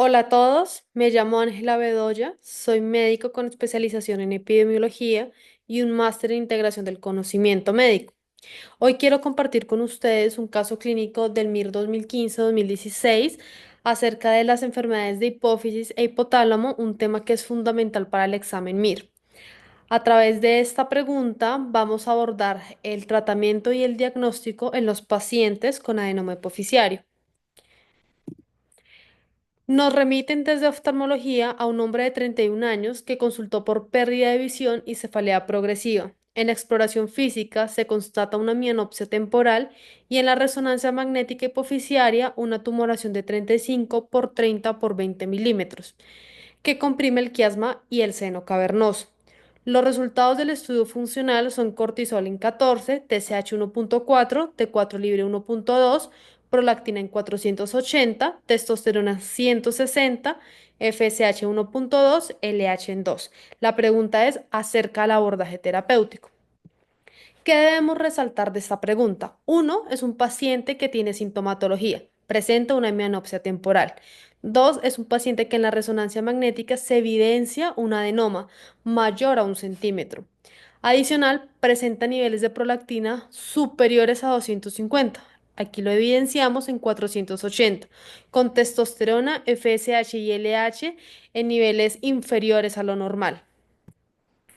Hola a todos, me llamo Ángela Bedoya, soy médico con especialización en epidemiología y un máster en integración del conocimiento médico. Hoy quiero compartir con ustedes un caso clínico del MIR 2015-2016 acerca de las enfermedades de hipófisis e hipotálamo, un tema que es fundamental para el examen MIR. A través de esta pregunta vamos a abordar el tratamiento y el diagnóstico en los pacientes con adenoma hipoficiario. Nos remiten desde oftalmología a un hombre de 31 años que consultó por pérdida de visión y cefalea progresiva. En la exploración física se constata una mianopsia temporal y en la resonancia magnética hipoficiaria una tumoración de 35 por 30 por 20 milímetros que comprime el quiasma y el seno cavernoso. Los resultados del estudio funcional son cortisol en 14, TSH 1.4, T4 libre 1.2, prolactina en 480, testosterona en 160, FSH 1.2, LH en 2. La pregunta es acerca del abordaje terapéutico. ¿Qué debemos resaltar de esta pregunta? Uno, es un paciente que tiene sintomatología, presenta una hemianopsia temporal. Dos, es un paciente que en la resonancia magnética se evidencia un adenoma mayor a 1 centímetro. Adicional, presenta niveles de prolactina superiores a 250. Aquí lo evidenciamos en 480, con testosterona, FSH y LH en niveles inferiores a lo normal.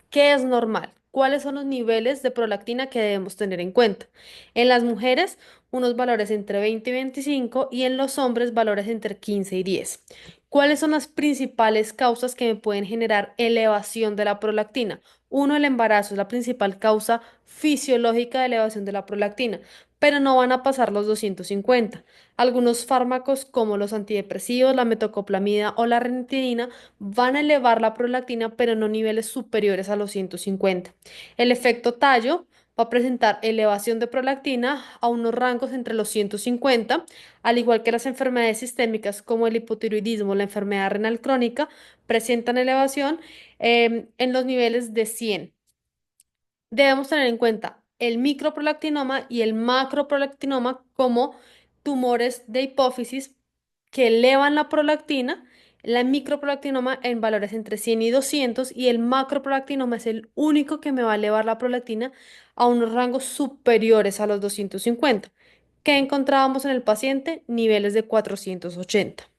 ¿Qué es normal? ¿Cuáles son los niveles de prolactina que debemos tener en cuenta? En las mujeres, unos valores entre 20 y 25 y en los hombres, valores entre 15 y 10. ¿Cuáles son las principales causas que me pueden generar elevación de la prolactina? Uno, el embarazo es la principal causa fisiológica de elevación de la prolactina, pero no van a pasar los 250. Algunos fármacos como los antidepresivos, la metoclopramida o la ranitidina van a elevar la prolactina, pero no niveles superiores a los 150. El efecto tallo va a presentar elevación de prolactina a unos rangos entre los 150, al igual que las enfermedades sistémicas como el hipotiroidismo, la enfermedad renal crónica, presentan elevación en los niveles de 100. Debemos tener en cuenta el microprolactinoma y el macroprolactinoma como tumores de hipófisis que elevan la prolactina, la microprolactinoma en valores entre 100 y 200 y el macroprolactinoma es el único que me va a elevar la prolactina a unos rangos superiores a los 250. ¿Qué encontrábamos en el paciente? Niveles de 480.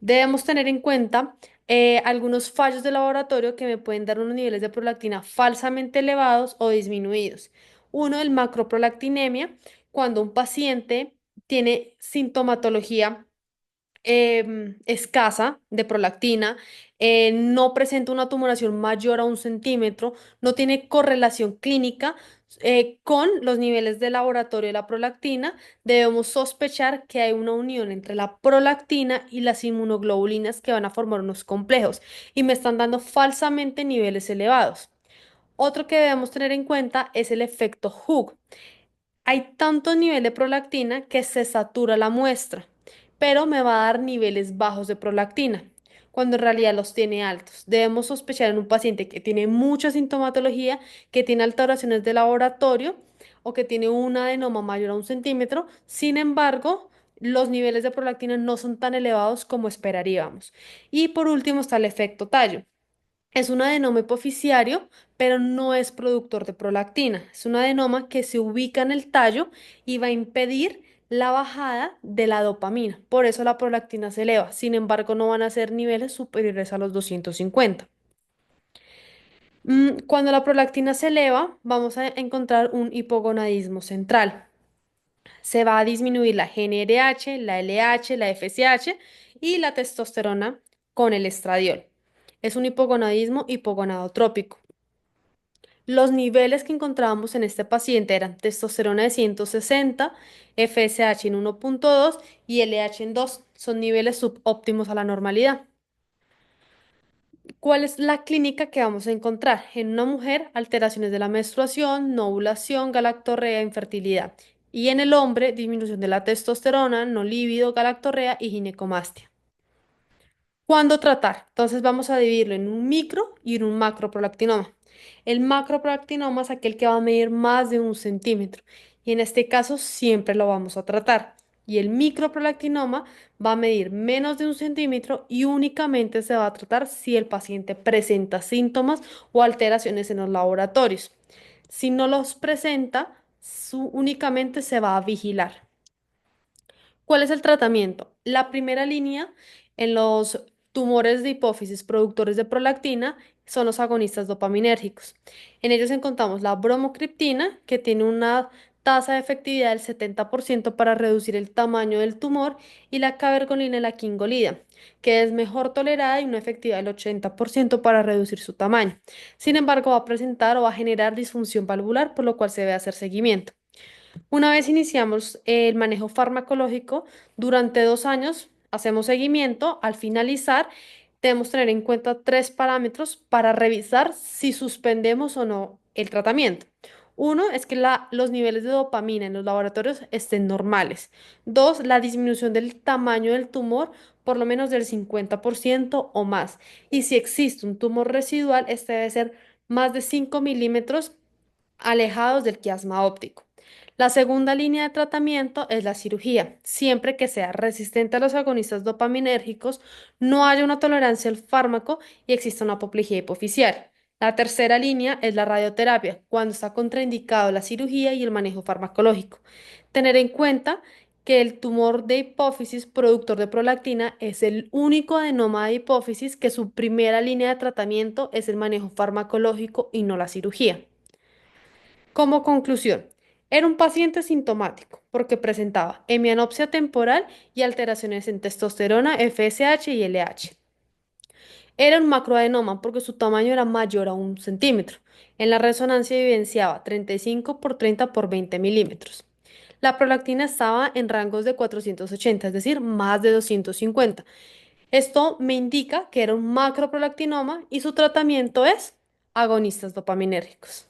Debemos tener en cuenta algunos fallos de laboratorio que me pueden dar unos niveles de prolactina falsamente elevados o disminuidos. Uno, el macroprolactinemia, cuando un paciente tiene sintomatología escasa de prolactina, no presenta una tumoración mayor a 1 centímetro, no tiene correlación clínica con los niveles de laboratorio de la prolactina, debemos sospechar que hay una unión entre la prolactina y las inmunoglobulinas que van a formar unos complejos y me están dando falsamente niveles elevados. Otro que debemos tener en cuenta es el efecto Hooke. Hay tanto nivel de prolactina que se satura la muestra, pero me va a dar niveles bajos de prolactina, cuando en realidad los tiene altos. Debemos sospechar en un paciente que tiene mucha sintomatología, que tiene alteraciones de laboratorio o que tiene un adenoma mayor a 1 centímetro. Sin embargo, los niveles de prolactina no son tan elevados como esperaríamos. Y por último está el efecto tallo. Es un adenoma hipoficiario, pero no es productor de prolactina. Es un adenoma que se ubica en el tallo y va a impedir la bajada de la dopamina. Por eso la prolactina se eleva. Sin embargo, no van a ser niveles superiores a los 250. Cuando la prolactina se eleva, vamos a encontrar un hipogonadismo central. Se va a disminuir la GnRH, la LH, la FSH y la testosterona con el estradiol. Es un hipogonadismo hipogonadotrópico. Los niveles que encontrábamos en este paciente eran testosterona de 160, FSH en 1.2 y LH en 2. Son niveles subóptimos a la normalidad. ¿Cuál es la clínica que vamos a encontrar? En una mujer, alteraciones de la menstruación, no ovulación, galactorrea, infertilidad. Y en el hombre, disminución de la testosterona, no líbido, galactorrea y ginecomastia. ¿Cuándo tratar? Entonces vamos a dividirlo en un micro y en un macroprolactinoma. El macroprolactinoma es aquel que va a medir más de 1 centímetro y en este caso siempre lo vamos a tratar. y el microprolactinoma va a medir menos de 1 centímetro y únicamente se va a tratar si el paciente presenta síntomas o alteraciones en los laboratorios. Si no los presenta, únicamente se va a vigilar. ¿Cuál es el tratamiento? La primera línea en los tumores de hipófisis productores de prolactina son los agonistas dopaminérgicos. En ellos encontramos la bromocriptina, que tiene una tasa de efectividad del 70% para reducir el tamaño del tumor, y la cabergolina y la quingolida, que es mejor tolerada y una efectividad del 80% para reducir su tamaño. Sin embargo, va a presentar o va a generar disfunción valvular, por lo cual se debe hacer seguimiento. Una vez iniciamos el manejo farmacológico, durante 2 años hacemos seguimiento. Al finalizar, debemos tener en cuenta tres parámetros para revisar si suspendemos o no el tratamiento. Uno es que los niveles de dopamina en los laboratorios estén normales. Dos, la disminución del tamaño del tumor por lo menos del 50% o más. Y si existe un tumor residual, este debe ser más de 5 milímetros alejados del quiasma óptico. La segunda línea de tratamiento es la cirugía. Siempre que sea resistente a los agonistas dopaminérgicos, no haya una tolerancia al fármaco y exista una apoplejía hipoficial. La tercera línea es la radioterapia, cuando está contraindicado la cirugía y el manejo farmacológico. Tener en cuenta que el tumor de hipófisis productor de prolactina es el único adenoma de hipófisis que su primera línea de tratamiento es el manejo farmacológico y no la cirugía. Como conclusión, era un paciente sintomático porque presentaba hemianopsia temporal y alteraciones en testosterona, FSH y LH. Era un macroadenoma porque su tamaño era mayor a 1 centímetro. En la resonancia evidenciaba 35 por 30 por 20 milímetros. La prolactina estaba en rangos de 480, es decir, más de 250. Esto me indica que era un macroprolactinoma y su tratamiento es agonistas dopaminérgicos.